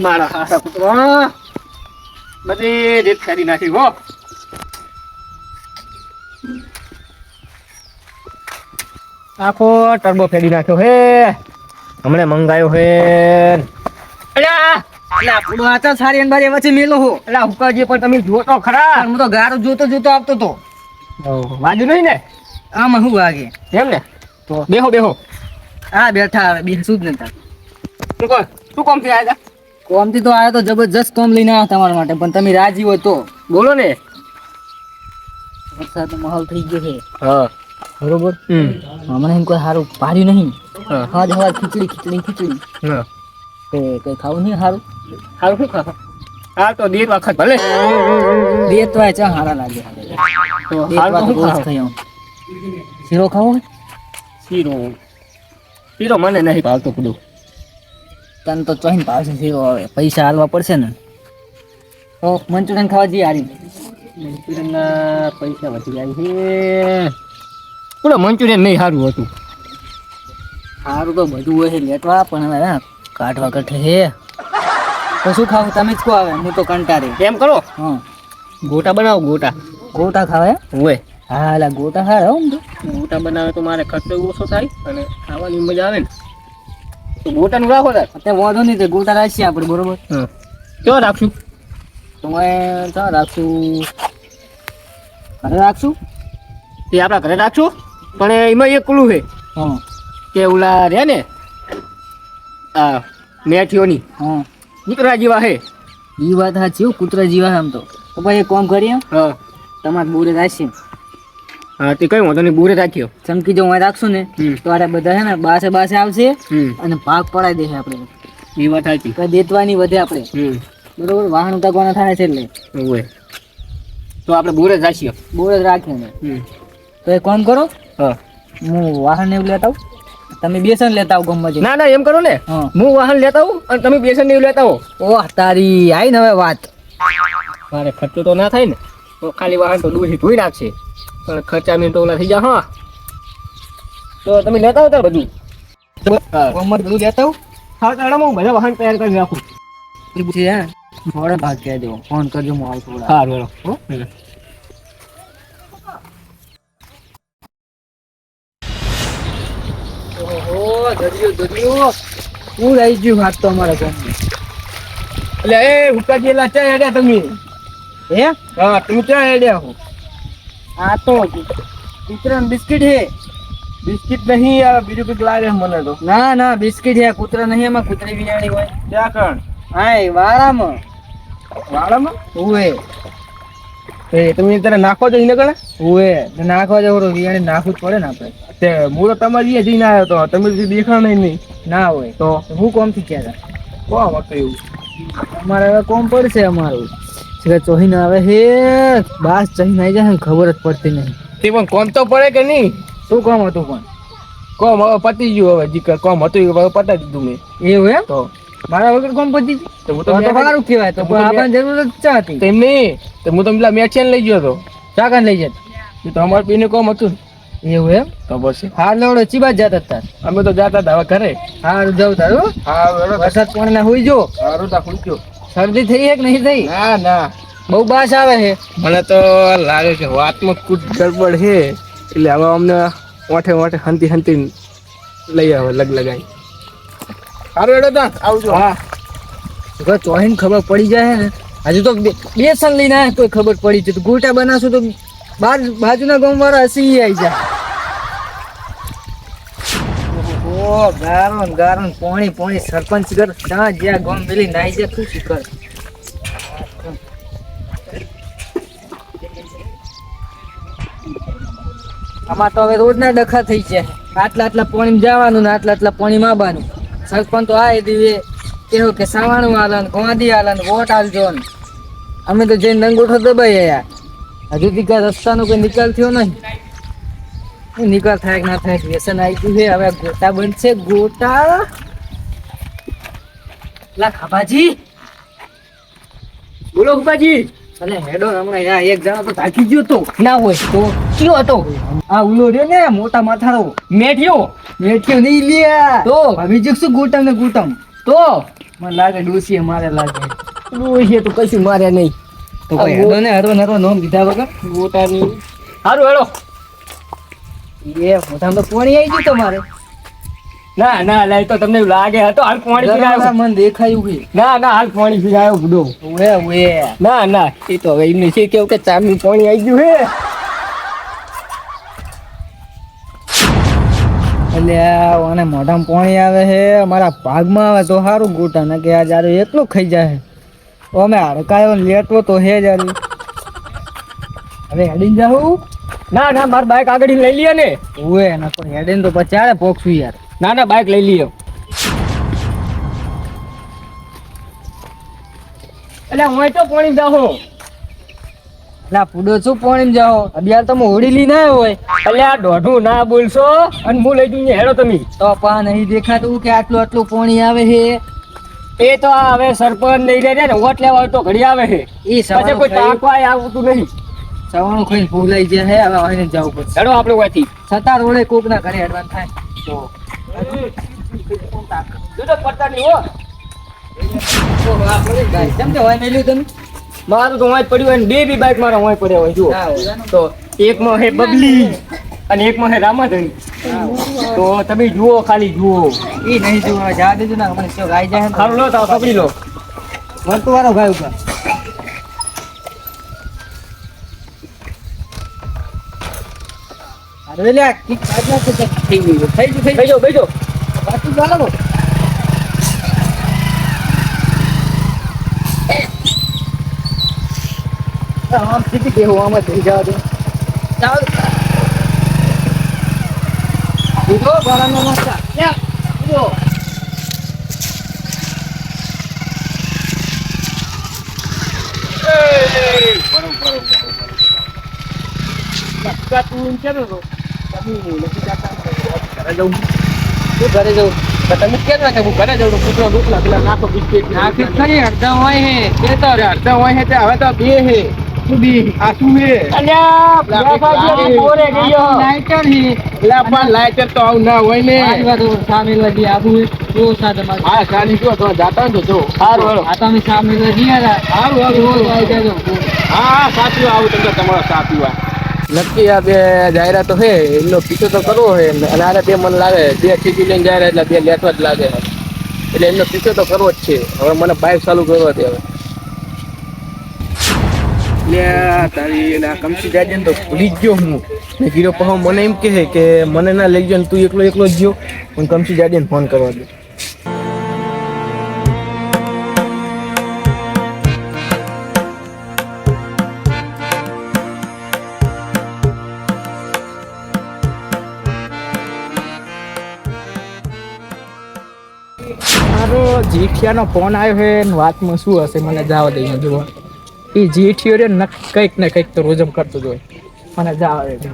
મારા હારા પુત્રો બધી રીત કરી નાખી હો. આખો ટર્બો ફેરી નાખ્યો હે. હમણે મંગાયો હે. અલ્યા એટલે આપણું આચા સારી અંબારી વચ્ચે મેલો હો. અલ્યા હુકાજી પણ તમે જુઓ તો ખરા. હું તો ગારો જોતો આવતો તો. બાજુ નહીં ને આમાં શું વાગે એમ ને તો બેહો બેહો. હા બેઠા આવે બે શું જ નતા. શું કોમ થી આવ્યા કોમથી તો આવ્યો તો જબરજસ્ત કોમ લઈને આવ્યા તમારા માટે, પણ તમે રાજી હોય તો. બોલો ને. વરસાદનો માહોલ થઈ ગયો છે હા બરોબર. હમણાં કોઈ સારું પાડ્યું નહીં. હવા ખીચડી હા કઈ ખાવું નહીં સારું. સારું શું ખાવ? હા તો દેર વખત ભલે દેતવાય ચા સારા લાગે. તો હાલ તો શું ખાવ? શીરો ખાવો હોય? શીરો મને નહીં ભાવતો કુડું. તને તો ચોહીને ભાવશે શીરો. હવે પૈસા હાલવા પડશે ને તો મંચુરિયન ખાવા જઈએ. હારી મંચુરિયનના પૈસા વધી જાય છે. પૂરો મંચુરિયન નહીં સારું હતું. સારું તો બધું હોય છે લેટવા, પણ હવે કાઢવા કઠે હે તો શું ખાવું તમે જ કહો. આવે હું તો કંટાળી. એમ કરો હા ગોટા બનાવો. ગોટા ખાવા હોય હા એટલે ગોટા ખાવા હો. ગોટા બનાવે તો મારે ખર્ચો ઓછો થાય અને ખાવાની મજા આવે ને. તો ગોટાનું રાખો તાર. અત્યારે વાંધો નહીં તે ગોટા રાખીએ આપણે બરોબર. ક્યાં રાખશું? તમે ક્યાં રાખશું? ઘરે રાખશું. તે આપણા ઘરે રાખશું, પણ એમાં એક પેલું છે હા કે ઓલા રહ્યા ને આ મેઠીઓની હા નીકળા જેવા છે. એ વાત સાચી. કૂતરા જીવા આમ તો ભાઈ એક કામ કરીએ. હા તમારે બોરે રાખશે. હા તે કઈ વાંધો નહીં, બુરે રાખ્યો. ચમકી જો રાખશું ને તો આરે બધા છે ને બાસે આવશે અને ભાગ પડાવી દેશે આપણે. એ વાત સાચી. કઈ દેતવાની વધે આપણે બરોબર. વાહન ઉતારવાના થાય છે એટલે હોય તો આપણે બુરે જ રાખીએ. બોર જ રાખીએ ને. તો એક કામ કરો. હા હું વાહન એવું લેતા આવું, તમે બેસન લેતા આવો ગમવા. ના ના એમ કરો ને, હું વાહન લેતા આવું અને તમે બેસન ને એવું લેતા આવો. ઓહ તારી આઈ ને હવે વાત. મારે ખર્ચો તો ના થાય ને, તો ખાલી વાહન તો દૂરથી ધોઈ નાખશે, પણ ખર્ચા મેં તો ઓલા થઈ જાય. હા તો તમે લેતા આવો તાર બધું. ગમવા બધું લેતા આવું. હા તારા હું બધા વાહન તૈયાર કરી રાખું. થોડા ભાગ કહી દેવો. ફોન કરજો હું આવતો. હા બોલો. હું રહી ગયું વાત તો અમારા ગામમાં. એટલે એ હુકાજી એલા ચા હેડ્યા તમે? હે હા તમે ચા હેડ્યા હો? આ તો કૂતરાનું બિસ્કિટ હે. બિસ્કિટ નહીં યાર, બીજું કંઈક લાગે મને તો. ના બિસ્કિટ હે. કૂતરા નહીં, એમાં કૂતરી બિયાણી હોય. ક્યાં કણ? હા વાળામાં. વાળામાં ઉવે તમે ત્યારે નાખો છો એને કણે? ઉવે નાખવા જવું બિયાણી નાખવું જ પડે ને આપણે. તે હું તો તમારી જઈને આવ્યો તો તમે દેખાણ નહીં. ના હોય તો હું કોમથી ક્યાં કોમ હતું એવું? અમારે હવે કોમ પડશે. અમારું ચોહીને આવે હે બાસ ચહીને આવી જાય ખબર જ પડતી નહીં. તે પણ કોમ તો પડે કે નહીં? શું કામ હતું પણ? કોમ હવે પતી ગયું. હવે જીકર કોમ હતું હવે પતાવી દીધું મેં. એવું એમ? તો મારા વગર કોમ પતી તો હું તો સારું કહેવાય. તો આપણને જરૂર જ ચા હતી. તેમ નહીં તો હું તો પેલા મેચિયન લઈ ગયો હતો. ચા કાન લઈ જત? એ તો અમારે પીને કોમ હતું. એવું એમ? તો પછી હાર લેવડો ચી બાજ જતા હતા? અમે તો જાતા હતા હવે ઘરે. હારું જાવ તારું. હા વરસાદ પાણી ના હોઈ જો. સારું તા ખુલજો. શરદી થઈ કે નહીં થઈ? ના ના બહુ બાસ આવે છે. મને તો લાગે છે વાતમાં કુછ ગડબડ છે, એટલે હવે અમને ઓઠે હંતી લઈ આવે લગાઈ. સારું એડો તા આવજો. હા ચોહીને ખબર પડી જાય ને. હજુ તો બેસન લઈને આવ્યા કોઈ ખબર પડી છે. તો ગોટા બનાવશું તો બાજુના ગામ વાળા હસી આવી જાય. ઓહો ગારો પોણી સરપંચ ઘર ત્યાં જ્યાં ગામ મેલી નાઈ જાય શું શીખર. આમાં તો હવે રોજના ડખા થઈ છે. આટલા પાણી જવાનું ને આટલા પાણી માબાનું. સરપંચ તો આ દીવે કેવું કે સવાણું આલન ગોંધી આલન વોટ આલજો ને. અમે તો જઈને અંગૂઠો દબાઈ યાર. હજુ દીકા રસ્તાનો કોઈ નિકાલ થયો નહીં. નિકાલ થાય કે ના થાય વ્યસન આવી ગયું છે. હવે ગોટા બનશે ગોટા. લા ખાબાજી બોલો ખુબાજી. અલે હેડો હમણાં યાર એક જણા તો થાકી ગયો તો. ના હોય તો કયો હતો? આ ઉલો રે ને મોટા માથાળો મેઠિયો નહીં લ્યા તો બીજું શું ગોટમ ને ગોટમ. તો મને લાગે ડોસીએ મારે લાગે ડોશીએ તો કશું મારે નહીં. તો ભાઈ હેડો ને હરવા નરવા નોમ દીધા વગર ગોટાની સારું હેડો. એ મોઢામાં તો પાણી આવી ગયું તમારે ના ના લે તો તમને એવું લાગે હતો હાલ પાણી પીરાયો. મને દેખાયું કે ના ના હાલ પાણી પીરાયો બુડો. ઓએ ઓએ ના ના એ તો હવે એમને છે કેવું કે ચાનું પાણી આવી ગયું હે. એટલે આને મોઢામાં પાણી આવે છે અમારા ભાગમાં આવે તો સારું ગોટા ને કે આ જારે એટલું ખાઈ જાય અમે હડકાયો લેટવો તો હે જારી હવે હેડીને જાઉં ના ના માર બાઈક આગળ લઈ લઈએ ને. ઓએ ના પણ હેડીને તો પછી ચાલે પોકશું યાર ના ના બાઈક લઈ લઈએ. એટલે હું તો પાણી જાઉં. એટલે પૂડો શું પાણી જાઓ અભિયાર તમે હોડી લઈ ના હોય એટલે આ દોઢું ના બોલશો અને હું લઈ જઈને હેડો તમે. તો પા નહીં દેખાતું કે આટલું આટલું પાણી આવે છે એ તો આ હવે સરપંચ નહીં રહે ને વોટ લેવા હોય તો ઘડી આવે છે. એ પછી સવાણું કોઈ તાકવાય આવતું નહીં. ખાઈને ભૂલાઈ જાય હે હવે આવીને જવું પડશે હેડો આપણે વાંચી છતાં રોડે કોક ના ઘરે હેડવાન થાય જુદો પડતા નહીં હો. કેમ કે હોય મેલ્યું તમે મારું તો વાંચ પડ્યું હોય ને બે બાઈક મારા વાંચ પડ્યા હોય જુઓ. તો એકમાં હે બબલી અને એકમાં હે રામાધન. તો તમે જુઓ ખાલી જુઓ. એ નહીં જોવા જા દેજો ને મને શું ગાઈ જાય સારું લો તો પકડી લો. વળતું વાળો ગાય ઉપર અરે લે કી કાજલા તો થઈ ગયું થઈ બેજો બેજો. વાતું ચાલો આમ સીધી બેહો આમ થઈ જવા દો ચાલ દીધો બારાનો નાસ્તા લે દીધો તું કેતો તો તમે નથી જાતા ઘરે જવું. તું ઘરે જવું તમે કેમ ના કે હું ઘરે જવું કૂતરો દુખલા પેલા નાખો બિસ્કિટ નાખી ખરી અડધા હોય હે કે તો અડધા હોય છે તે હવે તો બે હે સુધી આ શું હે અલ્યા બાબાજી બોરે ગયો લાઈટર હે લા પણ લાઈટર તો આવું ના હોય ને. આ વાત સામેલ વધી આબુ જો સાદ માર હા સાની જો તો જાતા ને તો સારું હાલો. આ તમે સામેલ વધી આલા સારું હારું આવી જાજો હા સાચું આવું તમને તમારો સાચું આ નક્કી આ બે જાહેરાતો છે એમનો પીછો તો કરવો છે અને આને બે મને લાગે બે ઠીકી લઈને જાય એટલે બે લેટવા જ લાગે એટલે એમનો પીછો તો કરવો જ છે. હવે મને બાઇક ચાલુ કરવા દે હવે. તારી એના કમસી જાય ને તો ભૂલી જ ગયો હું ને ગીરો પહો મને એમ કહે કે મને ના લઈ ગયો ને તું એકલો એકલો જ ગયો હું કમસી જાય ને ફોન કરવા દે. મારો જીઠિયાનો ફોન આવ્યો છે ને વાતમાં શું હશે મને જવા દઈને જોવા એ જીઠિયો રે કંઈક ને કંઈક તો રોજમ કરતો જ હોય મને જવા દે એટલે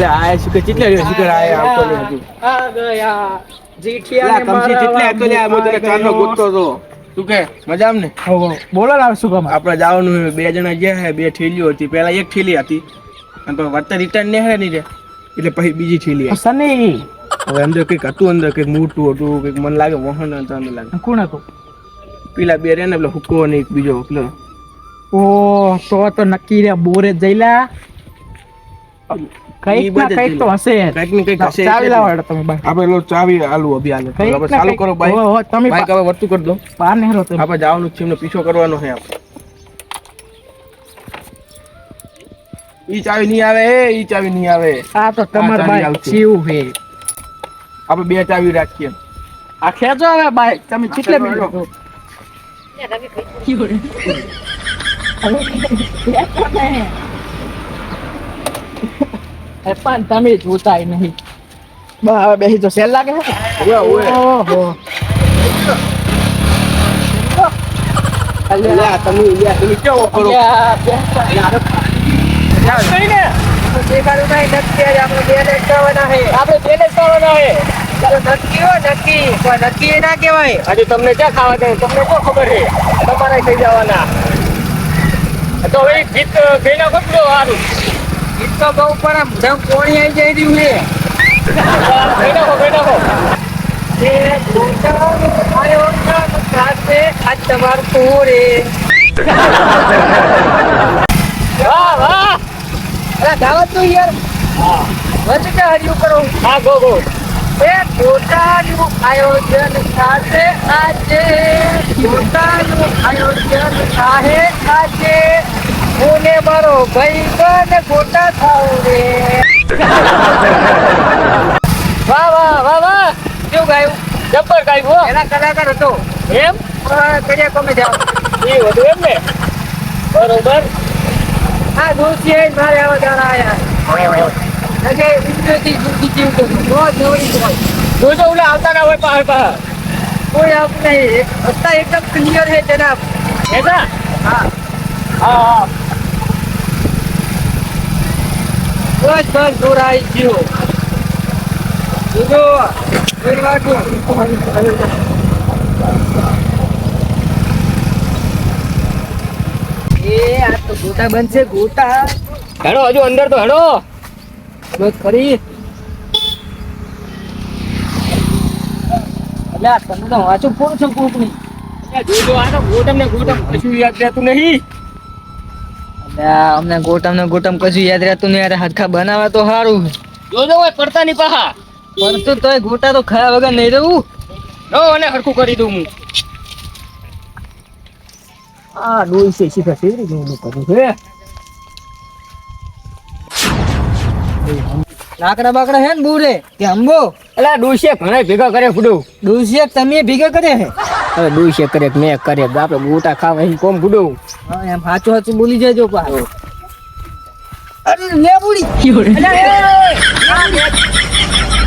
આ શું કે કેટલા દિવસ સુધી આ આવતો નહીં હજુ. આ ગયા એટલે કમસી કેટલે હતો લે આ મોટો ચારનો ગોતતો હતો. તું કે મજામ ને બોલો ને શું કામ આપણે જવાનું છે. બે જણા ગયા છે બે ઠેલીઓ હતી પહેલા એક ઠેલી હતી અને પછી વળતા રિટર્ન ને હે નહીં રે એટલે પછી બીજી ઠેલી આવી. સની હવે અંદર કંઈક હતું અંદર કંઈક મોટું હતું કંઈક મને લાગે વાહન હતું અંદર લાગે કોણ હતું પેલા બે રે ને પેલો હુક્કો ને એક બીજો પેલો ઓ તો નક્કી રે બોરે જઈલા કઈક ના કઈક તો હશે કંઈક ને કંઈક હશે ચાવી લાવો તમે બાય આપણે લો ચાવી આલુ અભી આલે કંઈક હવે ના ચાલુ કંઈક. કરો બાઈક ઓહો, તમે બાઈક હવે વર્તું કરી દો. પાર નેહરો તમે આપણે જવાનું છે એમનો પીછો કરવાનો છે આપણે. ઈ ચાવી નહીં આવે ઈ ચાવી નહીં આવે. આ તો તમાર ચાવી બાઈક આવશે. જીવ હે આપણે બે ચાવી રાખીએ. આ ખેંચો હવે બાઈક તમે કેટલે ખેંચો, મિનિટ ખેંચો. પણ તમે જોતાય નહીં બસ હવે બેસી તો સેલ લાગે છે ઓએ ઓહો અલ્યા તમે કેવો કરો આજે તમને ક્યાં ખાવા દે તમને શું ખબર છે તમારે કઈ જવાના તો હવે ગીત ગઈ નાખો તો સારું તો બહુ પણ પોણી આવી જાય રહ્યું છે ગઈ નાખો એ તમારું પૂરે વાહ વાહ. અરે દાવત તો યાર વચ્ચે હરિયું કરો હા ગો ગો. એ ગોટાનું આયોજન સાથે આજે ગોટાનું આયોજન થાય આજે હું ને મારો ભાઈ ગોટા ખાવ રે વાહ વાહ વાહ વાહ. કેવું ગાયું જબ્બર ગાયું હો. એના કલાકાર હતો એમ કડિયા કોમે જાવ એ વધુ એમ ને. બરોબર. આ દોસ્તી આઈ મારે આવા દાણા આયા કે વિદ્યુતી દુખી જીવ તો રોજ નવરી હોય જોજો ઓલા આવતા ના હોય પાહે પાહે. કોઈ આપ નહીં રસ્તા એકદમ ક્લિયર है जनाब ऐसा? हाँ હા હા. बस बस दोराई जियो જોજો ફરી વાટો એ આ તો ગોટા બનશે ગોટા હેડો હજુ અંદર તો હેડો. બસ ખરી એટલે આ તમે તો વાંચું પૂરું છું પૂરું જોજો આ તો ગોટમ ને ગોટમ કશું યાદ રહેતું નહીં. અમને ગોટમ કશું યાદ રહેતું નહીં યાર હરખા બનાવે તો સારું જોજો હોય પડતા ની પાહા. પરંતુ તોય ગોટા તો ખાયા વગર નહીં રહું નો અને હરખું કરી દઉં હું. આ ડોઈ છે શીખા સેરી જેવું કરું છે લાકડા બાકડા હે ને બુરે કે અંબો અલા ડોશિયા ઘણા ભેગા કરે ફૂડું. ડોસિયા તમે ભેગા કરે હે હવે ડોશિયા કરે કે મેં કરે આપણે ગોટા ખાવા અહીં કોમ ફૂડું. હા એમ સાચું સાચું બોલી જજો પા અરે લે બુડી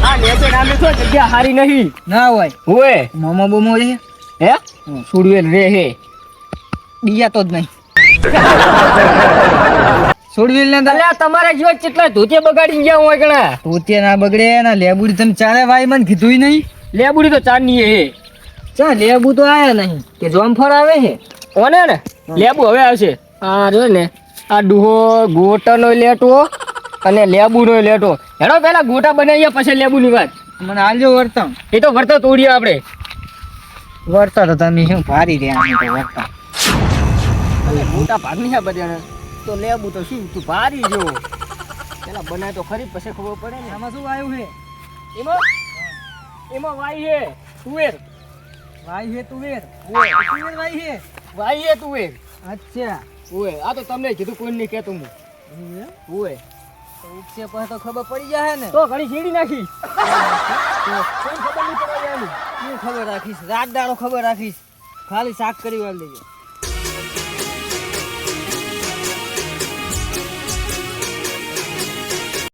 આ નેચે નામે તો જગ્યા હારી નહીં. ના હોય હોય મોમો બોમો રે હે સુડવેલ રે હે. બીજા તો જ નહીં છોડવી ને અલ્યા તમારા જેવા કેટલા ધોતિયા બગાડી ગયા હોય ઘણા. તોતિયા ના બગડે ના લેબુડી તમે ચાલે ભાઈ મને કીધું નહીં લેબુડી તો ચાંદની હે. ચા લેબુ તો આયા નહીં કે જોમફળ આવે છે ઓને ને લેબુ હવે આવશે. આ જો ને આ ડુહો ગોટાનો લેટો અને લેબુનો લેટો. હેડો પેલા ગોટા બનાવીએ પછી લેબુની વાત. મને આલજો વર્તમ એ તો વર્તો તોડીએ આપણે. વર્તા તો તમે શું ભારી રહ્યા તો વર્તા મોટા ભાગની છે બધાને તો લેબુ તો શું તું ભારી જો પેલા બનાય તો ખરી પછી ખબર પડે ને. આમાં શું આવ્યું છે એમાં એમાં વાઈ હે તુવેર. ભાઈ છે તુવેર ઓય તુવેર ભાઈ છે વાઈ હે તુવેર. અચ્છા ઓય આ તો તમને કીધું કોઈ નહીં કહેતું હું. ઓય ઉપસે પછી તો ખબર પડી જાય ને તો ઘણી શેડી નાખી. કોઈ ખબર નહીં પડે એની. શું ખબર રાખીશ રાત દાડો ખબર રાખીશ ખાલી શાક કરી વાર લેજો